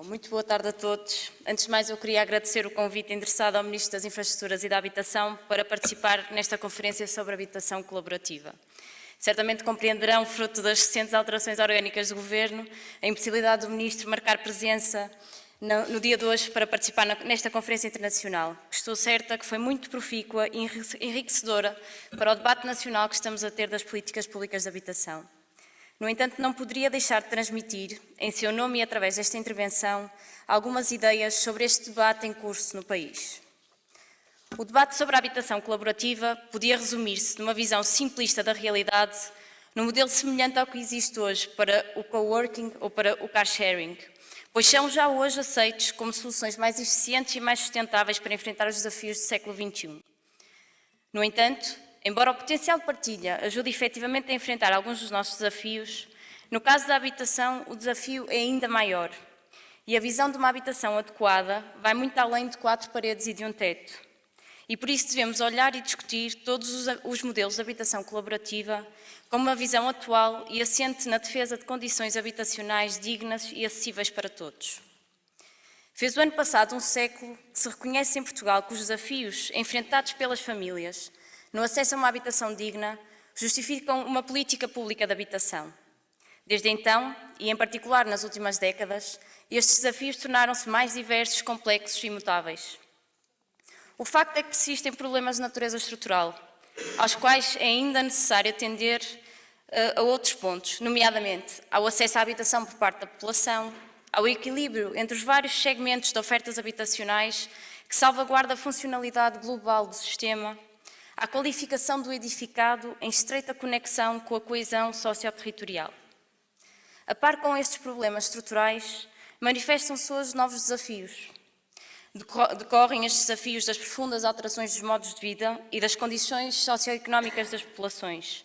Muito boa tarde a todos. Antes de mais, eu queria agradecer o convite endereçado ao Ministro das Infraestruturas e da Habitação para participar nesta conferência sobre habitação colaborativa. Certamente compreenderão, fruto das recentes alterações orgânicas do Governo, a impossibilidade do Ministro marcar presença no dia de hoje para participar nesta conferência internacional, que estou certa que foi muito profícua e enriquecedora para o debate nacional que estamos a ter das políticas públicas de habitação. No entanto, não poderia deixar de transmitir, em seu nome e através desta intervenção, algumas ideias sobre este debate em curso no país. O debate sobre a habitação colaborativa podia resumir-se numa visão simplista da realidade, num modelo semelhante ao que existe hoje para o coworking ou para o car sharing, pois são já hoje aceitos como soluções mais eficientes e mais sustentáveis para enfrentar os desafios do século XXI. No entanto, embora o potencial de partilha ajude efetivamente a enfrentar alguns dos nossos desafios, no caso da habitação o desafio é ainda maior e a visão de uma habitação adequada vai muito além de 4 paredes e de um teto. E por isso devemos olhar e discutir todos os modelos de habitação colaborativa com uma visão atual e assente na defesa de condições habitacionais dignas e acessíveis para todos. Fez o ano passado um século que se reconhece em Portugal que os desafios enfrentados pelas famílias no acesso a uma habitação digna justificam uma política pública de habitação. Desde então, e em particular nas últimas décadas, estes desafios tornaram-se mais diversos, complexos e mutáveis. O facto é que persistem problemas de natureza estrutural, aos quais é ainda necessário atender a outros pontos, nomeadamente ao acesso à habitação por parte da população, ao equilíbrio entre os vários segmentos de ofertas habitacionais que salvaguarda a funcionalidade global do sistema, à qualificação do edificado em estreita conexão com a coesão socio-territorial. A par com estes problemas estruturais, manifestam-se hoje novos desafios. Decorrem estes desafios das profundas alterações dos modos de vida e das condições socioeconómicas das populações.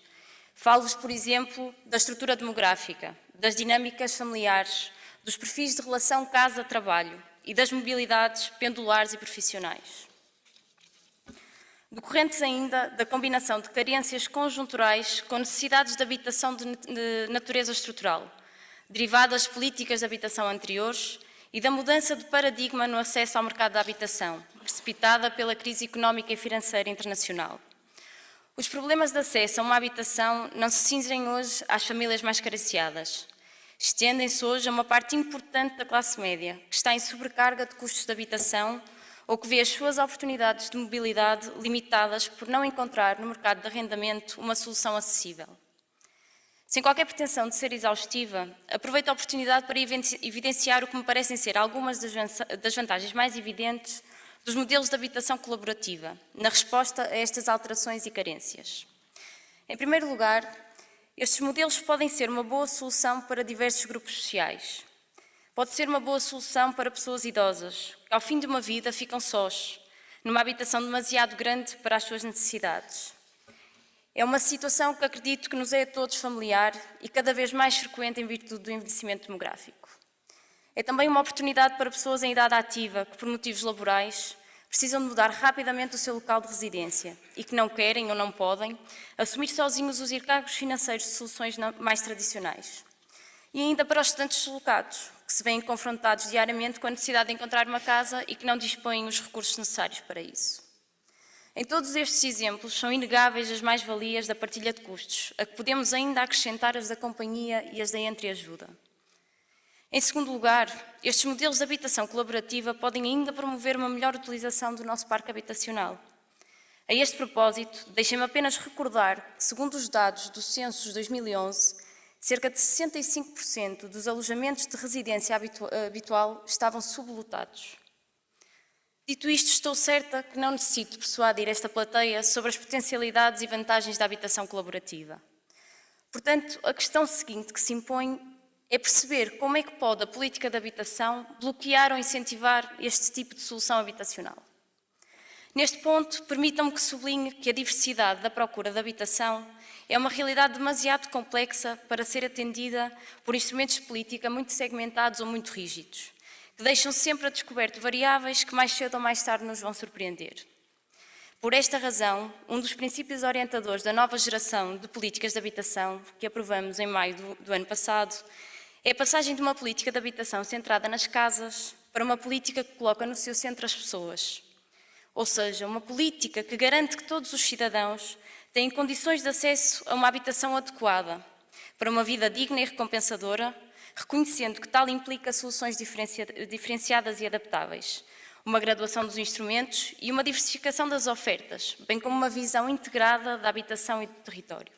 Falo-vos, por exemplo, da estrutura demográfica, das dinâmicas familiares, dos perfis de relação casa-trabalho e das mobilidades pendulares e profissionais. Decorrentes ainda da combinação de carências conjunturais com necessidades de habitação de natureza estrutural, derivadas de políticas de habitação anteriores e da mudança de paradigma no acesso ao mercado da habitação, precipitada pela crise económica e financeira internacional. Os problemas de acesso a uma habitação não se cingem hoje às famílias mais carenciadas. Estendem-se hoje a uma parte importante da classe média, que está em sobrecarga de custos de habitação ou que vê as suas oportunidades de mobilidade limitadas por não encontrar no mercado de arrendamento uma solução acessível. Sem qualquer pretensão de ser exaustiva, aproveito a oportunidade para evidenciar o que me parecem ser algumas das vantagens mais evidentes dos modelos de habitação colaborativa, na resposta a estas alterações e carências. Em primeiro lugar, estes modelos podem ser uma boa solução para diversos grupos sociais. Pode ser uma boa solução para pessoas idosas, que ao fim de uma vida ficam sós, numa habitação demasiado grande para as suas necessidades. É uma situação que acredito que nos é a todos familiar e cada vez mais frequente em virtude do envelhecimento demográfico. É também uma oportunidade para pessoas em idade ativa que, por motivos laborais, precisam de mudar rapidamente o seu local de residência e que não querem ou não podem assumir sozinhos os encargos financeiros de soluções mais tradicionais. E ainda para os estudantes deslocados, que se veem confrontados diariamente com a necessidade de encontrar uma casa e que não dispõem os recursos necessários para isso. Em todos estes exemplos, são inegáveis as mais-valias da partilha de custos, a que podemos ainda acrescentar as da companhia e as da entreajuda. Em segundo lugar, estes modelos de habitação colaborativa podem ainda promover uma melhor utilização do nosso parque habitacional. A este propósito, deixem-me apenas recordar que, segundo os dados do Censo de 2011, cerca de 65% dos alojamentos de residência habitual estavam sublotados. Dito isto, estou certa que não necessito persuadir esta plateia sobre as potencialidades e vantagens da habitação colaborativa. Portanto, a questão seguinte que se impõe é perceber como é que pode a política de habitação bloquear ou incentivar este tipo de solução habitacional. Neste ponto, permitam-me que sublinhe que a diversidade da procura de habitação é uma realidade demasiado complexa para ser atendida por instrumentos de política muito segmentados ou muito rígidos, que deixam sempre a descoberto variáveis que mais cedo ou mais tarde nos vão surpreender. Por esta razão, um dos princípios orientadores da nova geração de políticas de habitação, que aprovamos em maio do ano passado, É a passagem de uma política de habitação centrada nas casas para uma política que coloca no seu centro as pessoas. Ou seja, uma política que garante que todos os cidadãos têm condições de acesso a uma habitação adequada para uma vida digna e recompensadora, reconhecendo que tal implica soluções diferenciadas e adaptáveis, uma graduação dos instrumentos e uma diversificação das ofertas, bem como uma visão integrada da habitação e do território.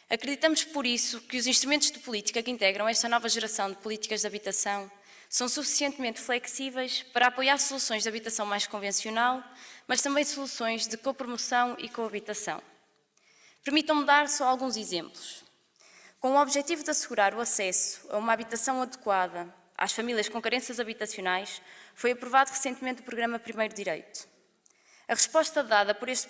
Acreditamos, por isso, que os instrumentos de política que integram esta nova geração de políticas de habitação são suficientemente flexíveis para apoiar soluções de habitação mais convencional, mas também soluções de copromoção e coabitação. Permitam-me dar só alguns exemplos. Com o objetivo de assegurar o acesso a uma habitação adequada às famílias com carências habitacionais, foi aprovado recentemente o Programa Primeiro Direito. A resposta dada por este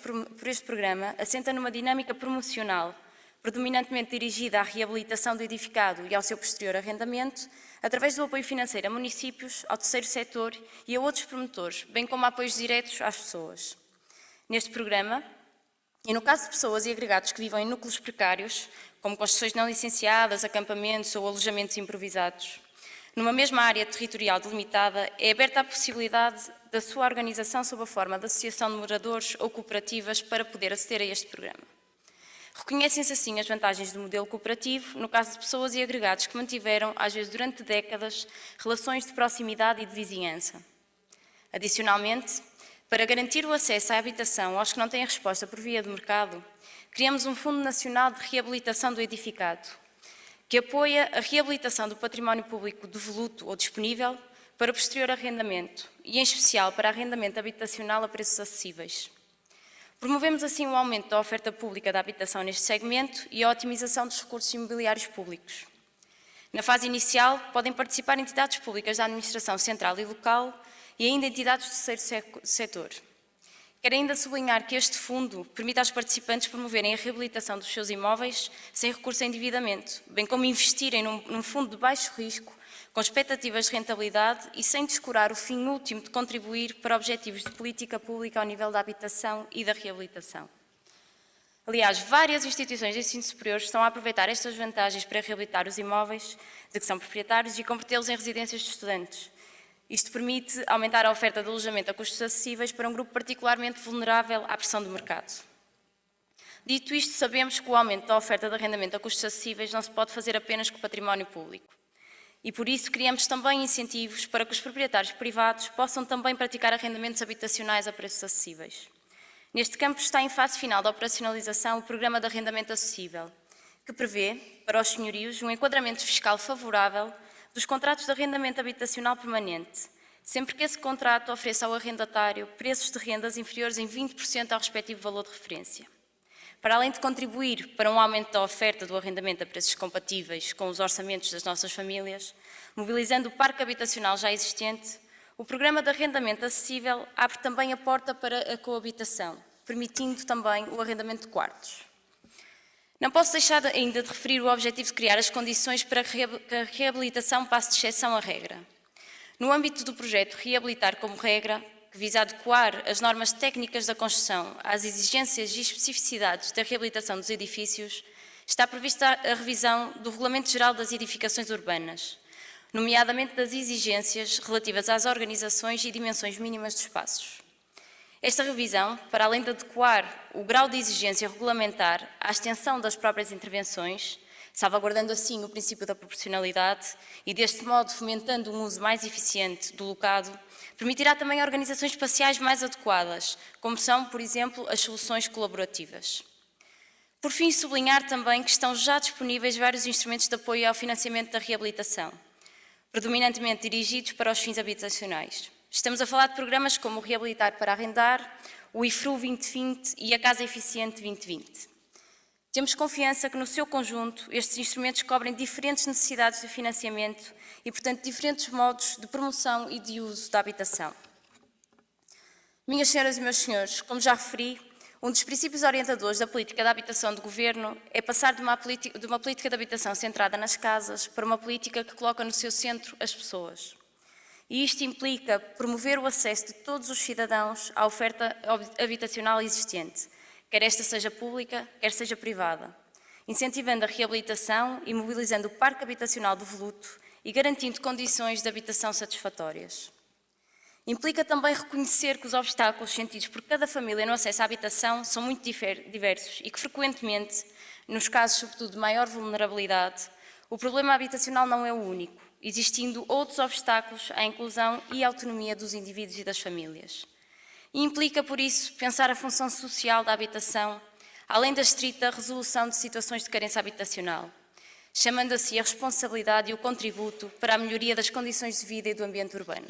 programa assenta numa dinâmica promocional, predominantemente dirigida à reabilitação do edificado e ao seu posterior arrendamento, através do apoio financeiro a municípios, ao terceiro setor e a outros promotores, bem como a apoios diretos às pessoas. Neste programa, e no caso de pessoas e agregados que vivem em núcleos precários, como construções não licenciadas, acampamentos ou alojamentos improvisados, numa mesma área territorial delimitada, é aberta a possibilidade da sua organização sob a forma de associação de moradores ou cooperativas para poder aceder a este programa. Reconhecem-se assim as vantagens do modelo cooperativo no caso de pessoas e agregados que mantiveram, às vezes durante décadas, relações de proximidade e de vizinhança. Adicionalmente, para garantir o acesso à habitação aos que não têm resposta por via de mercado, criamos um Fundo Nacional de Reabilitação do Edificado, que apoia a reabilitação do património público devoluto ou disponível para posterior arrendamento e, em especial, para arrendamento habitacional a preços acessíveis. Promovemos assim o aumento da oferta pública da habitação neste segmento e a otimização dos recursos imobiliários públicos. Na fase inicial, podem participar entidades públicas da administração central e local e ainda entidades do terceiro setor. Quero ainda sublinhar que este fundo permite aos participantes promoverem a reabilitação dos seus imóveis sem recurso a endividamento, bem como investirem num fundo de baixo risco, com expectativas de rentabilidade e sem descurar o fim último de contribuir para objetivos de política pública ao nível da habitação e da reabilitação. Aliás, várias instituições de ensino superior estão a aproveitar estas vantagens para reabilitar os imóveis de que são proprietários e convertê-los em residências de estudantes. Isto permite aumentar a oferta de alojamento a custos acessíveis para um grupo particularmente vulnerável à pressão do mercado. Dito isto, sabemos que o aumento da oferta de arrendamento a custos acessíveis não se pode fazer apenas com o património público. E por isso criamos também incentivos para que os proprietários privados possam também praticar arrendamentos habitacionais a preços acessíveis. Neste campo está em fase final da operacionalização o Programa de Arrendamento Acessível, que prevê, para os senhorios, um enquadramento fiscal favorável dos contratos de arrendamento habitacional permanente, sempre que esse contrato ofereça ao arrendatário preços de rendas inferiores em 20% ao respectivo valor de referência. Para além de contribuir para um aumento da oferta do arrendamento a preços compatíveis com os orçamentos das nossas famílias, mobilizando o parque habitacional já existente, o Programa de Arrendamento Acessível abre também a porta para a coabitação, permitindo também o arrendamento de quartos. Não posso deixar ainda de referir o objetivo de criar as condições para que a reabilitação passe de exceção à regra. No âmbito do projeto Reabilitar como Regra, que visa adequar as normas técnicas da construção às exigências e especificidades da reabilitação dos edifícios, está prevista a revisão do Regulamento Geral das Edificações Urbanas, nomeadamente das exigências relativas às organizações e dimensões mínimas de espaços. Esta revisão, para além de adequar o grau de exigência regulamentar à extensão das próprias intervenções, salvaguardando assim o princípio da proporcionalidade e, deste modo, fomentando um uso mais eficiente do locado, permitirá também organizações espaciais mais adequadas, como são, por exemplo, as soluções colaborativas. Por fim, sublinhar também que estão já disponíveis vários instrumentos de apoio ao financiamento da reabilitação, predominantemente dirigidos para os fins habitacionais. Estamos a falar de programas como o Reabilitar para Arrendar, o IFRU 2020 e a Casa Eficiente 2020. Temos confiança que, no seu conjunto, estes instrumentos cobrem diferentes necessidades de financiamento e, portanto, diferentes modos de promoção e de uso da habitação. Minhas senhoras e meus senhores, como já referi, um dos princípios orientadores da política de habitação do Governo é passar de uma política de habitação centrada nas casas para uma política que coloca no seu centro as pessoas. E isto implica promover o acesso de todos os cidadãos à oferta habitacional existente, quer esta seja pública, quer seja privada. incentivando a reabilitação e mobilizando o parque habitacional do voluto e garantindo condições de habitação satisfatórias. Implica também reconhecer que os obstáculos sentidos por cada família no acesso à habitação são muito diversos e que, frequentemente, nos casos sobretudo de maior vulnerabilidade, o problema habitacional não é o único, existindo outros obstáculos à inclusão e à autonomia dos indivíduos e das famílias. E implica, por isso, pensar a função social da habitação, além da estrita resolução de situações de carência habitacional, chamando assim a responsabilidade e o contributo para a melhoria das condições de vida e do ambiente urbano.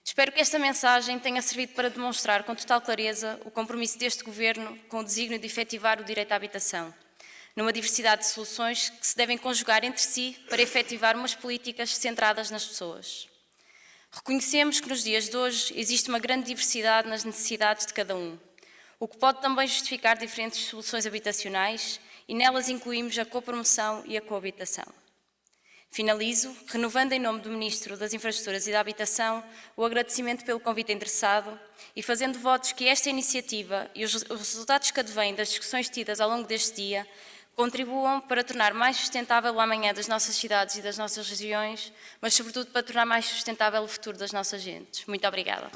Espero que esta mensagem tenha servido para demonstrar com total clareza o compromisso deste Governo com o desígnio de efetivar o direito à habitação, numa diversidade de soluções que se devem conjugar entre si para efetivar umas políticas centradas nas pessoas. Reconhecemos que nos dias de hoje existe uma grande diversidade nas necessidades de cada um, o que pode também justificar diferentes soluções habitacionais e nelas incluímos a copromoção e a coabitação. Finalizo, renovando em nome do Ministro das Infraestruturas e da Habitação o agradecimento pelo convite interessado e fazendo votos que esta iniciativa e os resultados que advêm das discussões tidas ao longo deste dia contribuam para tornar mais sustentável o amanhã das nossas cidades e das nossas regiões, mas sobretudo para tornar mais sustentável o futuro das nossas gentes. Muito obrigada.